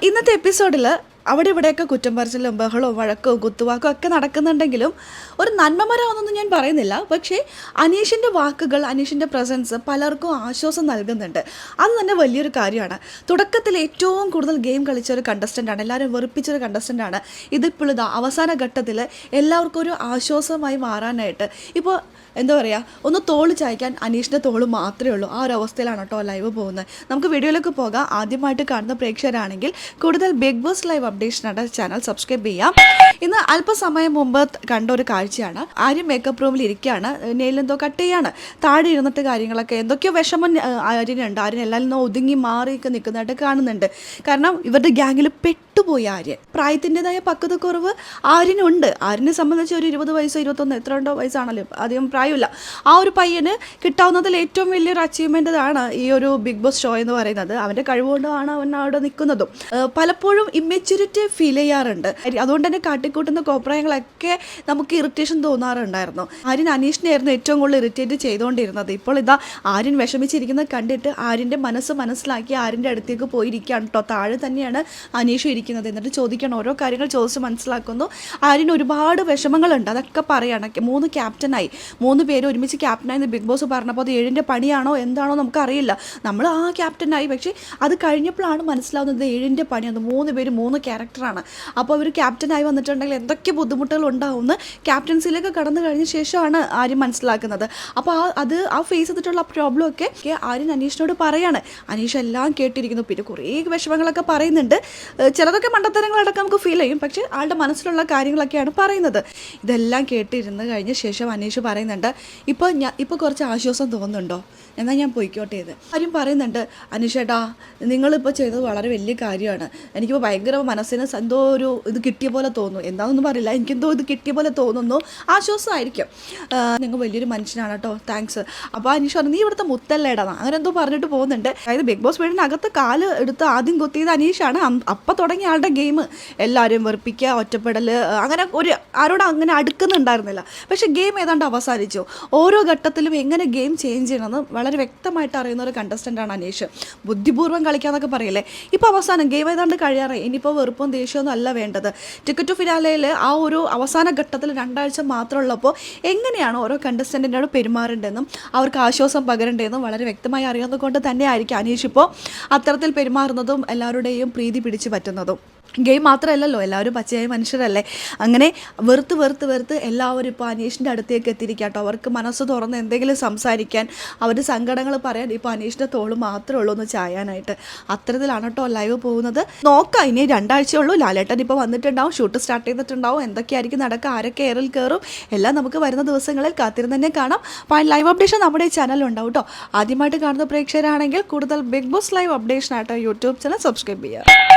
ഇന്നത്തെ എപ്പിസോഡിൽ അവിടെ ഇവിടെയൊക്കെ കുറ്റം പറച്ചിലും ബഹളവും വഴക്കവും കുത്തുവാക്കും ഒക്കെ നടക്കുന്നുണ്ടെങ്കിലും ഒരു നന്മമരമാണെന്നൊന്നും ഞാൻ പറയുന്നില്ല. പക്ഷേ അനീഷിൻ്റെ വാക്കുകൾ, അനീഷിൻ്റെ പ്രസൻസ് പലർക്കും ആശ്വാസം നൽകുന്നുണ്ട്. അത് തന്നെ വലിയൊരു കാര്യമാണ്. തുടക്കത്തിൽ ഏറ്റവും കൂടുതൽ ഗെയിം കളിച്ചൊരു കണ്ടസ്റ്റൻ്റാണ്, എല്ലാവരും വെറുപ്പിച്ചൊരു കണ്ടസ്റ്റൻ്റാണ്. ഇതിപ്പോൾ അവസാന ഘട്ടത്തിൽ എല്ലാവർക്കും ഒരു ആശ്വാസമായി മാറാനായിട്ട് ഇപ്പോൾ എന്താ പറയുക, ഒന്ന് തോള് ചായ്ക്കാൻ അനീഷിൻ്റെ തോള് മാത്രമേ ഉള്ളൂ. ആ ഒരു അവസ്ഥയിലാണ് കേട്ടോ ലൈവ് പോകുന്നത്. നമുക്ക് വീഡിയോയിലേക്ക് പോകാം. ആദ്യമായിട്ട് കാണുന്ന പ്രേക്ഷകരാണെങ്കിൽ കൂടുതൽ ബിഗ് ബോസ് ലൈവ് അപ്ഡേഷനായിട്ട് ചാനൽ സബ്സ്ക്രൈബ് ചെയ്യാം. ഇന്ന് അല്പസമയം മുമ്പ് കണ്ട ഒരു കാഴ്ചയാണ്. ആര്യം മേക്കപ്പ് റൂമിൽ ഇരിക്കുകയാണ്, നെയിലെന്തോ കട്ട് ചെയ്യാണ്, താഴെ ഇരുന്നിട്ട് കാര്യങ്ങളൊക്കെ എന്തൊക്കെയോ വിഷമം ആര്യനുണ്ട്. ആര്യൻ എല്ലാവരും നിന്ന് ഒതുങ്ങി മാറിയൊക്കെ നിൽക്കുന്നതായിട്ട് കാണുന്നുണ്ട്. കാരണം ഇവരുടെ ഗ്യാങ്ങിൽ പെട്ടുപോയി ആര്യൻ. പ്രായത്തിൻ്റെതായ പക്വതക്കുറവ് ആര്യനുണ്ട്. ആര്യനെ സംബന്ധിച്ച് ഒരു 20 വയസ്സോ 21 എത്ര ഉണ്ടോ വയസ്സാണല്ലോ, അധികം പ്രായമില്ല. ആ ഒരു പയ്യന് കിട്ടാവുന്നതിൽ ഏറ്റവും വലിയൊരു അച്ചീവ്മെൻ്റ് ആണ് ഈ ഒരു ബിഗ് ബോസ് ഷോ എന്ന് പറയുന്നത്. അവൻ്റെ കഴിവുകൊണ്ടാണ് അവൻ അവിടെ നിൽക്കുന്നതും. പലപ്പോഴും ഇമ്മെച്യൂരിറ്റി ഫീൽ ചെയ്യാറുണ്ട്. അതുകൊണ്ട് തന്നെ കാട്ടിക്കൂട്ടുന്ന കോപ്രായങ്ങളൊക്കെ നമുക്ക് ഇറിറ്റേഷൻ തോന്നാറുണ്ടായിരുന്നു. ആര്യൻ അനീഷിനെയായിരുന്നു ഏറ്റവും കൂടുതൽ ഇറിറ്റേറ്റ് ചെയ്തുകൊണ്ടിരുന്നത്. ഇപ്പോൾ ഇതാ ആര്യൻ വിഷമിച്ചിരിക്കുന്നത് കണ്ടിട്ട് ആര്യൻ്റെ മനസ്സ് മനസ്സിലാക്കി ആര്യൻ്റെ അടുത്തേക്ക് പോയിരിക്കുകയാണ് കേട്ടോ. താഴെ തന്നെയാണ് അനീഷും ഇരിക്കുന്നത്. എന്നിട്ട് ചോദിക്കണം, ഓരോ കാര്യങ്ങൾ ചോദിച്ച് മനസ്സിലാക്കുന്നു. ആര്യന് ഒരുപാട് വിഷമങ്ങളുണ്ട്, അതൊക്കെ പറയാണ്. 3 ക്യാപ്റ്റനായി, 3 പേര് ഒരുമിച്ച് ക്യാപ്റ്റനായി ബിഗ് ബോസ് പറഞ്ഞപ്പോൾ അത് 7ൻ്റെ പണിയാണോ എന്താണോ നമുക്കറിയില്ല. നമ്മൾ ആ ക്യാപ്റ്റനായി, പക്ഷേ അത് കഴിഞ്ഞപ്പോഴാണ് മനസ്സിലാവുന്നത് 7ൻ്റെ പണിയാണ്. 3 പേര് 3 ക്യാരക്ടറാണ്. അപ്പോൾ അവർ ക്യാപ്റ്റനായി വന്നിട്ടുണ്ടെങ്കിൽ എന്തൊക്കെ ബുദ്ധിമുട്ടുകൾ ഉണ്ടാവുമെന്ന് ക്യാപ്റ്റൻസിയിലേക്ക് കടന്നു കഴിഞ്ഞ ശേഷമാണ് ആര്യം മനസ്സിലാക്കുന്നത്. അപ്പോൾ ആ ഫേസ് ചെയ്തിട്ടുള്ള പ്രോബ്ലം ഒക്കെ ആര്യൻ അനീഷിനോട് പറയാണ്. അനീഷ് എല്ലാം കേട്ടിരിക്കുന്നു. പിന്നെ കുറേ വിഷമങ്ങളൊക്കെ പറയുന്നുണ്ട്. ചിലതൊക്കെ മണ്ടത്തരങ്ങളടക്കം നമുക്ക് ഫീൽ ചെയ്യും, പക്ഷേ ആളുടെ മനസ്സിലുള്ള കാര്യങ്ങളൊക്കെയാണ് പറയുന്നത്. ഇതെല്ലാം കേട്ടിരുന്ന് കഴിഞ്ഞ ശേഷം അനീഷ് പറയുന്നുണ്ട്, ഇപ്പോൾ കുറച്ച് ആശ്വാസം തോന്നുന്നുണ്ടോ, എന്നാൽ ഞാൻ പോയിക്കോട്ടെ എന്ന്. ആരും പറയുന്നുണ്ട്, അനീഷേട്ടാ നിങ്ങളിപ്പോൾ ചെയ്തത് വളരെ വലിയ കാര്യമാണ്. എനിക്കിപ്പോൾ ഭയങ്കര മനസ്സിന് എന്തോ ഒരു ഇത് കിട്ടിയ പോലെ തോന്നുന്നു. എന്താണെന്നൊന്നും പറയില്ല, എനിക്കെന്തോ ഇത് കിട്ടിയ പോലെ തോന്നുന്നു. ആശ്വാസമായിരിക്കും. നിങ്ങൾ വലിയൊരു മനുഷ്യനാണ് കേട്ടോ, താങ്ക്സ്. അപ്പോൾ അനീഷ് പറഞ്ഞു, നീ ഇവിടുത്തെ മുത്തല്ലേടാ അങ്ങനെ എന്തോ പറഞ്ഞിട്ട് പോകുന്നുണ്ട്. അതായത് ബിഗ് ബോസ് വീടിനകത്ത് കാല് എടുത്ത് ആദ്യം കൊത്തിയത് അനീഷാണ്. അപ്പം തുടങ്ങിയ ആളുടെ ഗെയിം എല്ലാവരും വെറുപ്പിക്കുക, ഒറ്റപ്പെടൽ, അങ്ങനെ ആരോടും അങ്ങനെ അടുക്കുന്നുണ്ടായിരുന്നില്ല. പക്ഷേ ഗെയിം ഏതാണ്ട് അവസാനിച്ചു. ഓരോ ഘട്ടത്തിലും എങ്ങനെ ഗെയിം ചേഞ്ച് ചെയ്യണമെന്ന് വളരെ വ്യക്തമായിട്ട് അറിയുന്ന ഒരു കണ്ടസ്റ്റൻ്റാണ് അനീഷ്. ബുദ്ധിപൂർവ്വം കളിക്കാന്നൊക്കെ പറയില്ലേ. ഇപ്പോൾ അവസാനം ഗെയിം ഏതാണ്ട് കഴിയാറായി. ഇനിയിപ്പോൾ വെറുപ്പും ദേഷ്യമൊന്നും അല്ല വേണ്ടത്. ടിക്കറ്റ് ടു ഫിനാലയിൽ ആ ഒരു അവസാന ഘട്ടത്തിൽ 2 ആഴ്ച മാത്രമുള്ളപ്പോൾ എങ്ങനെയാണ് ഓരോ കണ്ടസ്റ്റൻറ്റിനോട് പെരുമാറേണ്ടതെന്നും അവർക്ക് ആശ്വാസം പകരേണ്ടതെന്നും വളരെ വ്യക്തമായി അറിയുന്നത് കൊണ്ട് തന്നെ ആയിരിക്കും അനീഷ് ഇപ്പോൾ അത്തരത്തിൽ പെരുമാറുന്നതും എല്ലാവരുടെയും പ്രീതി പിടിച്ചു പറ്റുന്നതും. ഗെയിം മാത്രമല്ലല്ലോ, എല്ലാവരും പച്ചയായ മനുഷ്യരല്ലേ. അങ്ങനെ വെറുത്ത് എല്ലാവരും ഇപ്പോൾ അനീഷിൻ്റെ അടുത്തേക്ക് എത്തിയിരിക്കാട്ടോ. അവർക്ക് മനസ്സ് തുറന്ന് എന്തെങ്കിലും സംസാരിക്കാൻ, അവരുടെ സങ്കടങ്ങൾ പറയാൻ ഇപ്പോൾ അനീഷിൻ്റെ തോള് മാത്രമേ ഉള്ളൂ എന്ന് ചായാനായിട്ട്. അത്തരത്തിലാണ് കേട്ടോ ലൈവ് പോകുന്നത്. നോക്കാം, ഇനി 2 ആഴ്ചയുള്ളൂ. ലാലേട്ടൻ ഇപ്പോൾ വന്നിട്ടുണ്ടാവും, ഷൂട്ട് സ്റ്റാർട്ട് ചെയ്തിട്ടുണ്ടാവും. എന്തൊക്കെയായിരിക്കും നടക്കുക, ആരൊക്കെ എയറിൽ കയറും, എല്ലാം നമുക്ക് വരുന്ന ദിവസങ്ങളിൽ കാത്തിരുന്ന് തന്നെ കാണാം. അപ്പോൾ ലൈവ് അപ്ഡേഷൻ നമ്മുടെ ഈ ചാനലുണ്ടാവും കേട്ടോ. ആദ്യമായിട്ട് കാണുന്ന പ്രേക്ഷകരാണെങ്കിൽ കൂടുതൽ ബിഗ് ബോസ് ലൈവ് അപ്ഡേഷനായിട്ട് യൂട്യൂബ് ചാനൽ സബ്സ്ക്രൈബ് ചെയ്യുക.